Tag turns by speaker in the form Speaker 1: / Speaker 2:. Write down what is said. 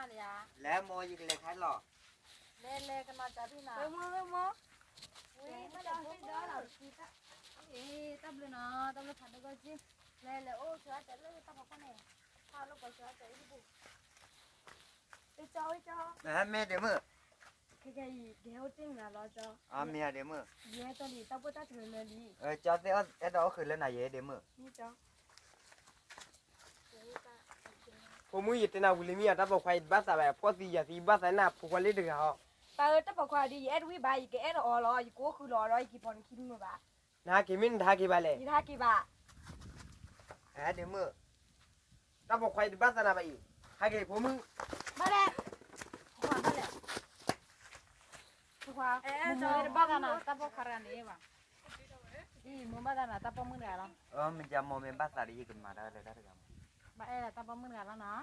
Speaker 1: มาเลยอ่ะ
Speaker 2: แล้วโมยิงเลยใครหรอ
Speaker 1: เล่กันมาจากพี่นา
Speaker 3: เมื่อ
Speaker 1: อุ้ยไม่ได้ไม่ได้หรอกตับเลยนะตับเลยผัดแล้วก็จิ้มเล่โอ้เชื่อใจเลยตับเขาเนี่ยข้าวลูกก็เชื่อใจที่บุก
Speaker 3: ไอ้เจ้า
Speaker 2: แม่เดี๋ยวมือ
Speaker 3: แค่เดี๋ยวจริงนะเราเจ้า
Speaker 2: เมียเดี๋ยวมือ
Speaker 3: เย่ตัวนี้ตับปุ๊บตับถึงเลยนี่
Speaker 2: เจ้าเดี๋ยวเดี๋ยวขึ้นแล้วนายเดี๋ยวมือ
Speaker 3: นี่เจ้า
Speaker 4: ผมมือยึดนาบุลิมีอ่ะถ้าบอกใครบ้าสแบบพอสีอย่าสีบ้าสนาผูกวันเล็กดึกเขา
Speaker 3: ตาตับบอกว่าดีเอ็ดวิบายอีกเอ็ดอ๋อรออีกกูคือรออีกพอนคิดมือบ่า
Speaker 4: นาคิมินทากิบาเลย
Speaker 3: นี่ท่ากี่บ่า
Speaker 2: เดี๋ยวมือ
Speaker 4: ถ้าบอกใครบ้าสนาไปอีกให้เก็บผมมือ
Speaker 3: มาแล้วขวามาแล้วขวา
Speaker 1: มึงบ้ากันนะตับเขาขนาดนี้วะมึงบ้ากันนะตับมึงเหนื่อยแล้ว
Speaker 2: มันจะโมเมนต์บ้าสารีกันมาได้เลยได้ไหม
Speaker 1: บ้าตับมึงเหนื่อยแล้วนะ